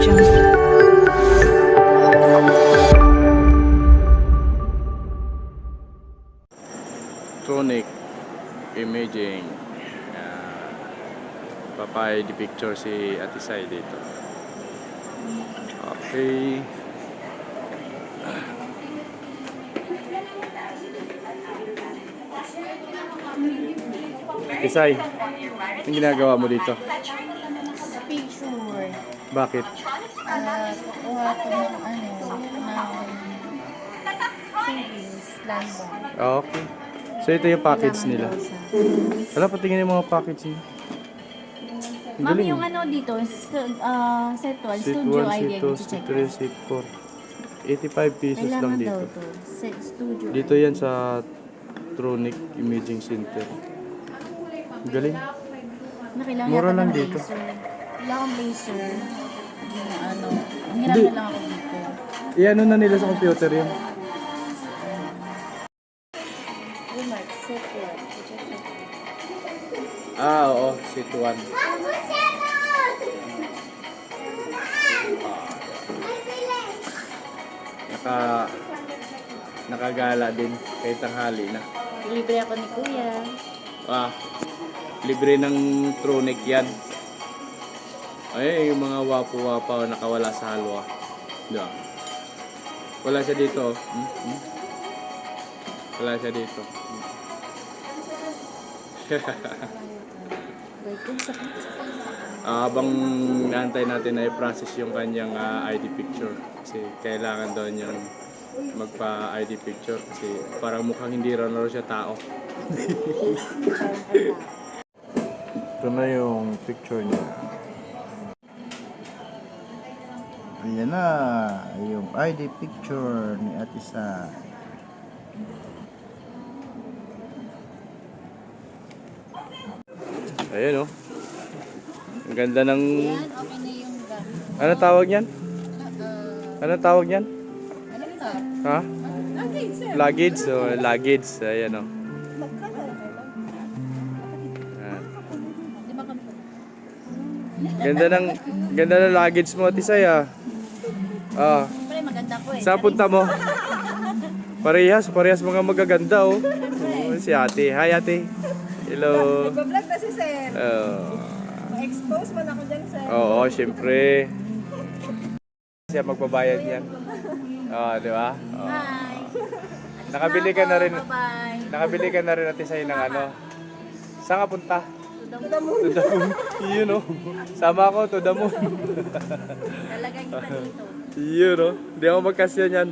Tronic Imaging. Papay di picture si Ate Sai dito. Okay. Ate Sai, anong ginagawa mo dito? Picture. Bakit? Kukuha ko ng series, landmark. Okay. So ito yung package nila. Wala, patingin yung mga package niya. Ang Ma'am, galing. yung dito, set 1, Seat studio 1, idea, seat 2, dito seat check. 3, seat 4. 85 pesos lang Kailangan daw dito. to. Studio Dito yan sa Tronic Imaging Center. Ang galing. Kailangan Mura yata lang ng dito. laser. Kailangan blazer. Ang Hindi. hirap na lang ako dito. I-ano na nila sa computer yun. Landmark, set 1. Oo. Seat 1. Nakagala din kahit tanghali na. Libre ako ni Kuya. Libre ng Tronic yan. Ay, yung mga wapo-wapa nakawala sa halwa. Diba? Wala siya dito. Wala siya dito. Habang naantay natin na i-process yung kanyang ID picture. Kasi kailangan daw niyang magpa-ID picture. Kasi parang mukhang hindi raw siya tao. Ito na yung picture niya. Ayan na, yung ID picture ni Ate Sai. Ayan, oh. Ang ganda ng... Yan, okay na yung gamit. Ano tawag niyan? Ano tawag niyan? Ano ito? Ha? Luggage. So, luggage. Ayan, oh. Ayan. Di ba kami? Ganda ng luggage mo, Ate Sai, ah. Siyempre, maganda ko eh. Saan punta mo? Parehas mga magaganda, oh. Oh, si Ate. Hi, Ate. Hello. Nagbablog na si Sir. Ma-expose man ako dyan, Sir. Oo, syempre. Siya magbabayad yan. Di ba? Hi! Nakabili ka na rin. Bye-bye! Nakabili ka na rin, Ate Sai, ng ano. Saan ka punta? To the moon. To the moon. Yun, oh. Sama ako, to the moon. Talagang kita dito. Yun, oh. Hindi ako magkasya niyan.